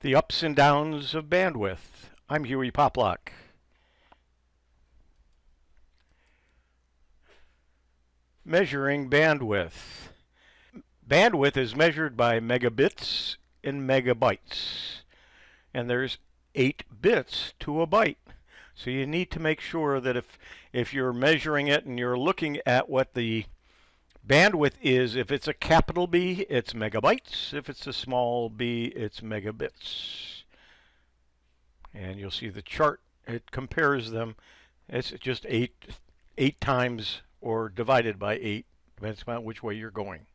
The ups and downs of bandwidth. I'm Huey Poplock. Measuring bandwidth. Bandwidth is measured by megabits and megabytes. And there's 8 bits to a byte. So you need to make sure that if you're measuring it and you're looking at what the bandwidth is, if it's a capital B, it's megabytes. If it's a small b, it's megabits. And you'll see the chart. It compares them. It's just 8 times or divided by 8. Depends on which way you're going.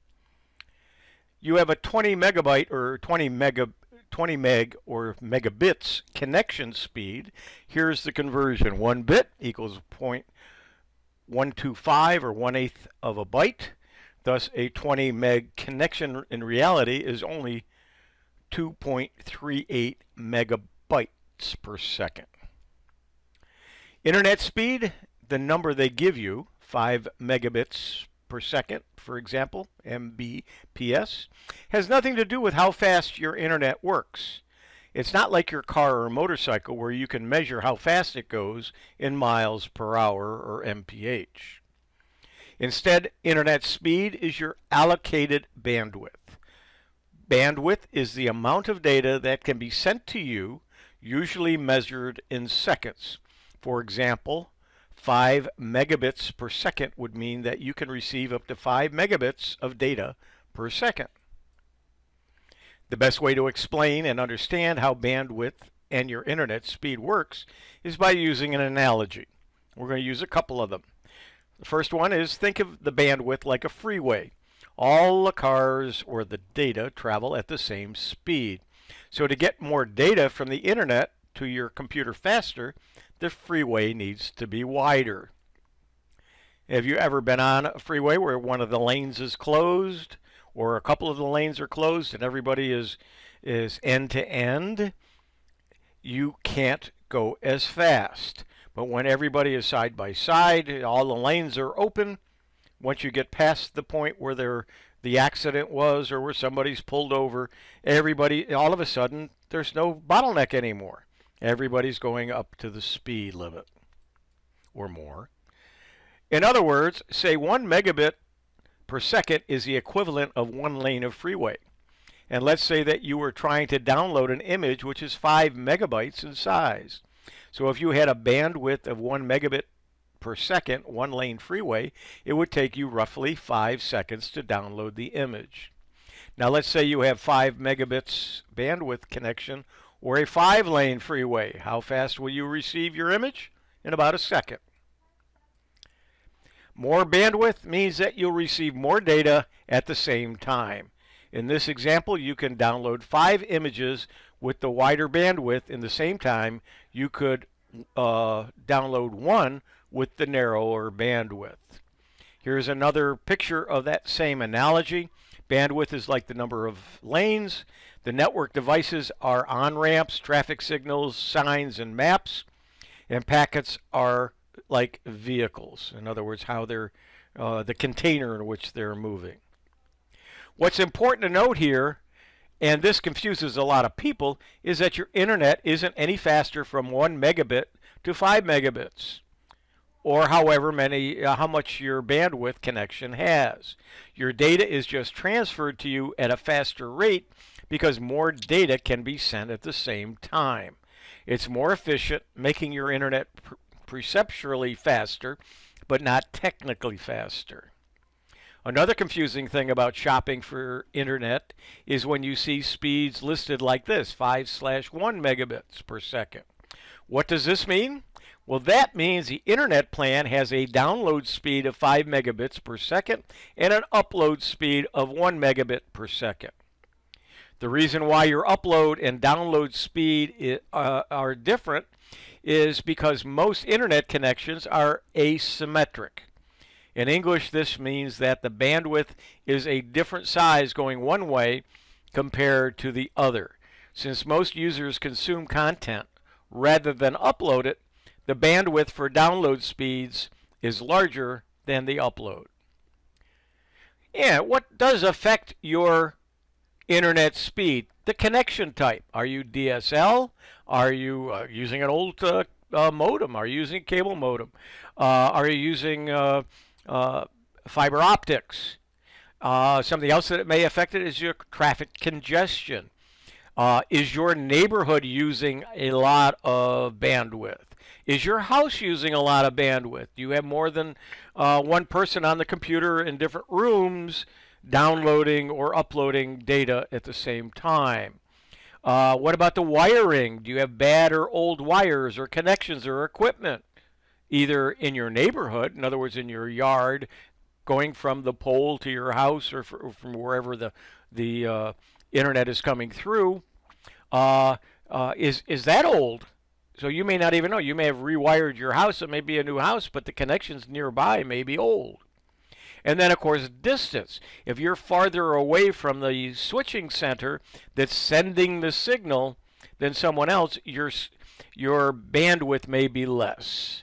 You have a 20 megabyte or 20 meg or megabits connection speed. Here's the conversion. 1 bit equals 0.125 or 1/8 of a byte. Thus, a 20 meg connection in reality is only 2.38 megabytes per second. Internet speed, the number they give you, 5 megabits per second, for example, Mbps, has nothing to do with how fast your internet works. It's not like your car or motorcycle where you can measure how fast it goes in miles per hour or mph. Instead, internet speed is your allocated bandwidth. Bandwidth is the amount of data that can be sent to you, usually measured in seconds. For example, 5 megabits per second would mean that you can receive up to 5 megabits of data per second. The best way to explain and understand how bandwidth and your internet speed works is by using an analogy. We're going to use a couple of them. The first one is, think of the bandwidth like a freeway. All the cars or the data travel at the same speed. So to get more data from the internet to your computer faster, the freeway needs to be wider. Have you ever been on a freeway where one of the lanes is closed or a couple of the lanes are closed and everybody is end to end? You can't go as fast. But when everybody is side by side, all the lanes are open. Once you get past the point where the accident was or where somebody's pulled over, everybody, all of a sudden, there's no bottleneck anymore. Everybody's going up to the speed limit or more. In other words, say 1 megabit per second is the equivalent of 1 lane of freeway. And let's say that you were trying to download an image which is 5 megabytes in size. So if you had a bandwidth of 1 megabit per second, 1 lane freeway, it would take you roughly 5 seconds to download the image. Now let's say you have 5 megabits bandwidth connection or a 5 lane freeway. How fast will you receive your image? In about a second. More bandwidth means that you'll receive more data at the same time. In this example, you can download 5 images with the wider bandwidth. In the same time, you could download 1 with the narrower bandwidth. Here's another picture of that same analogy. Bandwidth is like the number of lanes. The network devices are on-ramps, traffic signals, signs, and maps. And packets are like vehicles. In other words, how they're the container in which they're moving. What's important to note here, and this confuses a lot of people, is that your internet isn't any faster from 1 megabit to 5 megabits, or however many, how much your bandwidth connection has. Your data is just transferred to you at a faster rate because more data can be sent at the same time. It's more efficient, making your internet perceptually faster, but not technically faster. Another confusing thing about shopping for internet is when you see speeds listed like this, 5/1 megabits per second. What does this mean? Well, that means the internet plan has a download speed of 5 megabits per second and an upload speed of 1 megabit per second. The reason why your upload and download speed are different is because most internet connections are asymmetric. In English, this means that the bandwidth is a different size going one way compared to the other. Since most users consume content rather than upload it, the bandwidth for download speeds is larger than the upload. Yeah, what does affect your Internet speed, the connection type. Are you DSL? Are you using an old modem? Are you using a cable modem? Are you using fiber optics? Something else that may affect it is your traffic congestion. Is your neighborhood using a lot of bandwidth? Is your house using a lot of bandwidth? Do you have more than one person on the computer in different rooms downloading or uploading data at the same time? What about the wiring? Do you have bad or old wires or connections or equipment? Either in your neighborhood, in other words, in your yard, going from the pole to your house or from wherever the internet is coming through, is that old? So you may not even know. You may have rewired your house. It may be a new house, but the connections nearby may be old. And then, of course, distance. If you're farther away from the switching center that's sending the signal than someone else, your bandwidth may be less.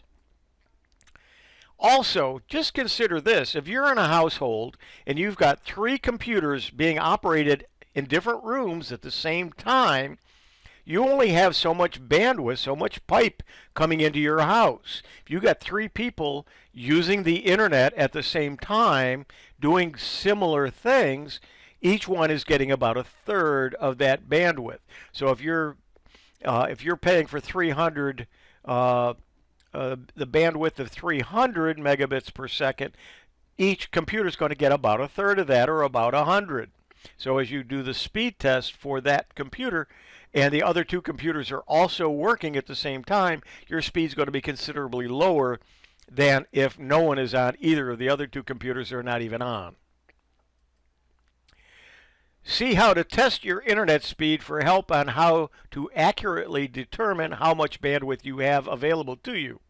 Also, just consider this. If you're in a household and you've got 3 computers being operated in different rooms at the same time, you only have so much bandwidth, so much pipe coming into your house. If you got 3 people using the internet at the same time, doing similar things, each one is getting about 1/3 of that bandwidth. So if you're paying for 300, the bandwidth of 300 megabits per second, each computer is going to get about 1/3 of that, or about 100. So as you do the speed test for that computer, and the other 2 computers are also working at the same time, your speed's going to be considerably lower than if no one is on either of the other 2 computers or not even on. See how to test your internet speed for help on how to accurately determine how much bandwidth you have available to you.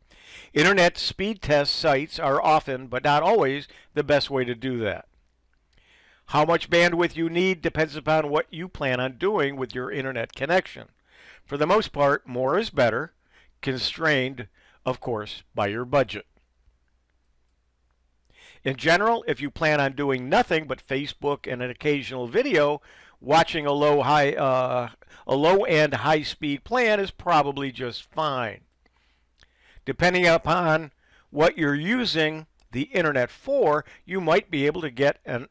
Internet speed test sites are often, but not always, the best way to do that. How much bandwidth you need depends upon what you plan on doing with your internet connection. For the most part, more is better, constrained, of course, by your budget. In general, if you plan on doing nothing but Facebook and an occasional video, watching a low and high speed plan is probably just fine. Depending upon what you're using the internet for, you might be able to get an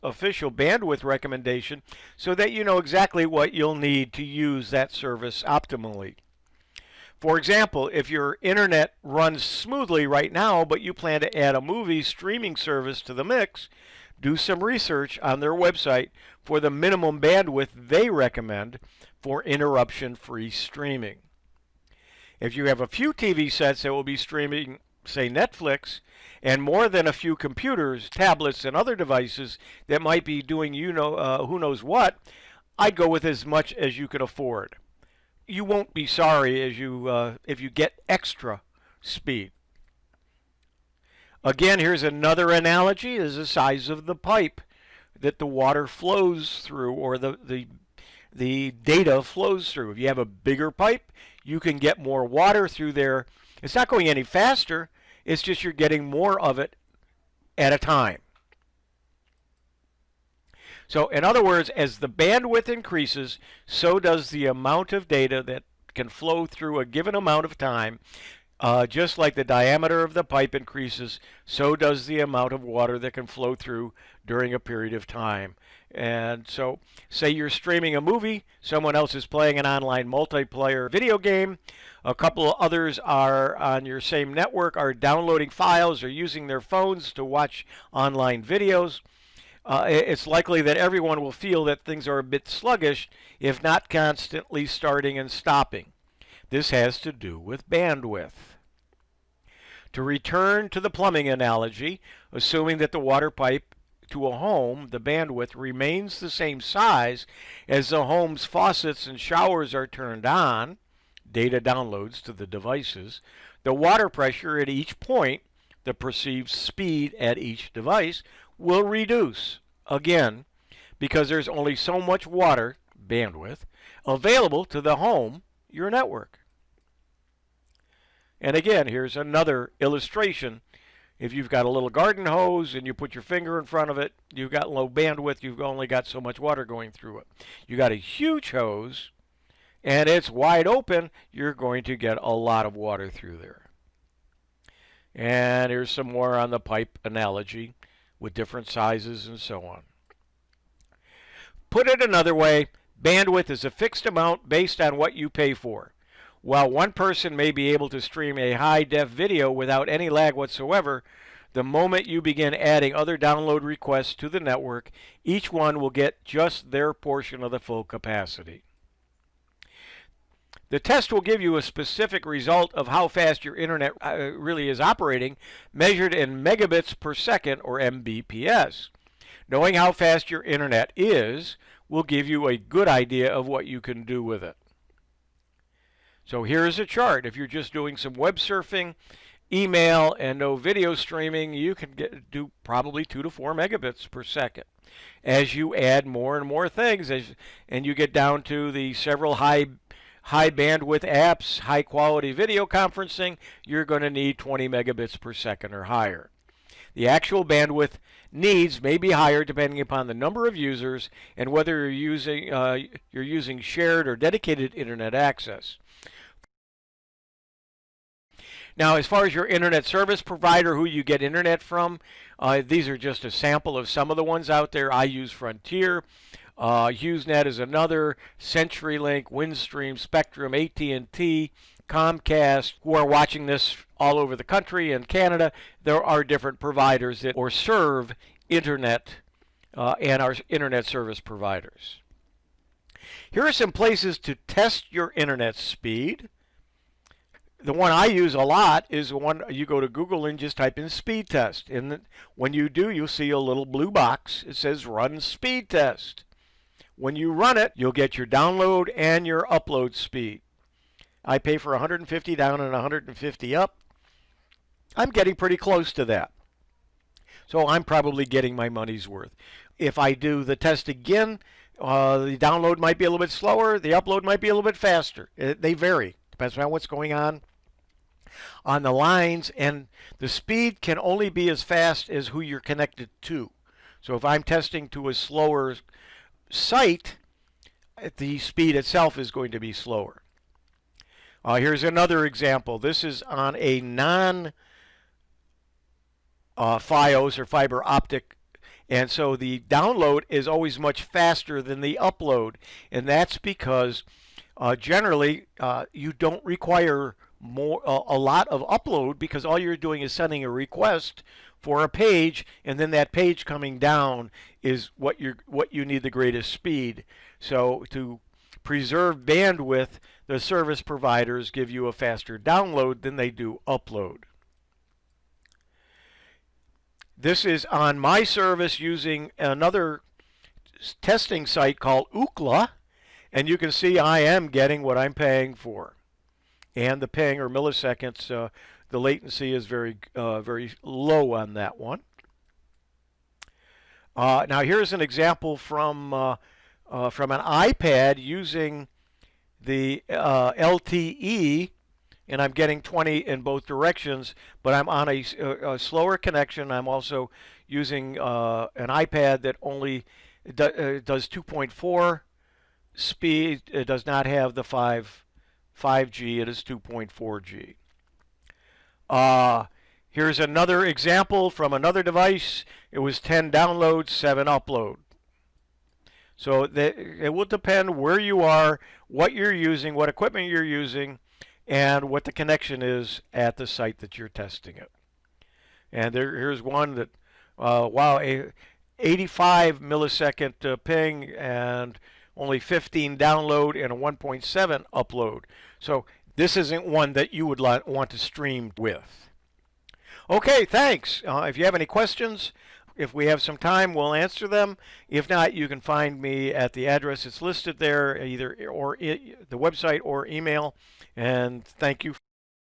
official bandwidth recommendation so that you know exactly what you'll need to use that service optimally. For example, if your internet runs smoothly right now, but you plan to add a movie streaming service to the mix, do some research on their website for the minimum bandwidth they recommend for interruption-free streaming. If you have a few TV sets that will be streaming, say, Netflix, and more than a few computers, tablets, and other devices that might be doing who knows what, I'd go with as much as you can afford. You won't be sorry if you get extra speed. Again, here's another analogy: is the size of the pipe that the water flows through, or the data flows through. If you have a bigger pipe, you can get more water through there. It's not going any faster. It's just you're getting more of it at a time. So in other words, as the bandwidth increases, so does the amount of data that can flow through a given amount of time. Just like the diameter of the pipe increases, so does the amount of water that can flow through during a period of time. And so, say you're streaming a movie, someone else is playing an online multiplayer video game, a couple of others are on your same network, are downloading files or using their phones to watch online videos. It's likely that everyone will feel that things are a bit sluggish, if not constantly starting and stopping. This has to do with bandwidth. To return to the plumbing analogy, assuming that the water pipe to a home, the bandwidth remains the same size as the home's faucets and showers are turned on, data downloads to the devices, the water pressure at each point, the perceived speed at each device, will reduce, again, because there's only so much water, bandwidth, available to the home, your network. And again, here's another illustration If you've got a little garden hose and you put your finger in front of it, you've got low bandwidth, you've only got so much water going through it. You got a huge hose and it's wide open, you're going to get a lot of water through there. And here's some more on the pipe analogy with different sizes and so on. Put it another way, bandwidth is a fixed amount based on what you pay for. While one person may be able to stream a high-def video without any lag whatsoever, the moment you begin adding other download requests to the network, each one will get just their portion of the full capacity. The test will give you a specific result of how fast your internet really is operating, measured in megabits per second, or Mbps. Knowing how fast your internet is will give you a good idea of what you can do with it. So here's a chart. If you're just doing some web surfing, email, and no video streaming, you can do probably 2 to 4 megabits per second. As you add more and more things, and you get down to the several high bandwidth apps, high quality video conferencing, you're going to need 20 megabits per second or higher. The actual bandwidth needs may be higher depending upon the number of users and whether you're using shared or dedicated internet access. Now, as far as your internet service provider, who you get internet from, these are just a sample of some of the ones out there. I use Frontier. HughesNet is another. CenturyLink, Windstream, Spectrum, AT&T, Comcast, who are watching this all over the country and Canada. There are different providers that or serve internet and are internet service providers. Here are some places to test your internet speed. The one I use a lot is the one you go to Google and just type in speed test. And when you do, you'll see a little blue box. It says run speed test. When you run it, you'll get your download and your upload speed. I pay for 150 down and 150 up. I'm getting pretty close to that. So I'm probably getting my money's worth. If I do the test again, the download might be a little bit slower. The upload might be a little bit faster. They vary. Depends on what's going on the lines, and the speed can only be as fast as who you're connected to. So if I'm testing to a slower site, the speed itself is going to be slower. Here's another example. This is on a non-Fios or fiber optic, and so the download is always much faster than the upload, and that's because generally you don't require a lot of upload, because all you're doing is sending a request for a page, and then that page coming down is what you need the greatest speed. So to preserve bandwidth, the service providers give you a faster download than they do upload. This is on my service using another testing site called Ookla, and you can see I am getting what I'm paying for. And the ping, or milliseconds, the latency is very low on that one. Now here's an example from an iPad using the LTE, and I'm getting 20 in both directions, but I'm on a slower connection. I'm also using an iPad that only does 2.4 speed. It does not have the 5G, it is 2.4G. Here's another example from another device. It was 10 download, 7 upload. So it will depend where you are, what you're using, what equipment you're using, and what the connection is at the site that you're testing it. And here's one that, wow, 85 millisecond ping and only 15 download and a 1.7 upload. So this isn't one that you would want to stream with. Okay, thanks. If you have any questions, if we have some time, we'll answer them. If not, you can find me at the address that's listed there, either the website or email. And thank you.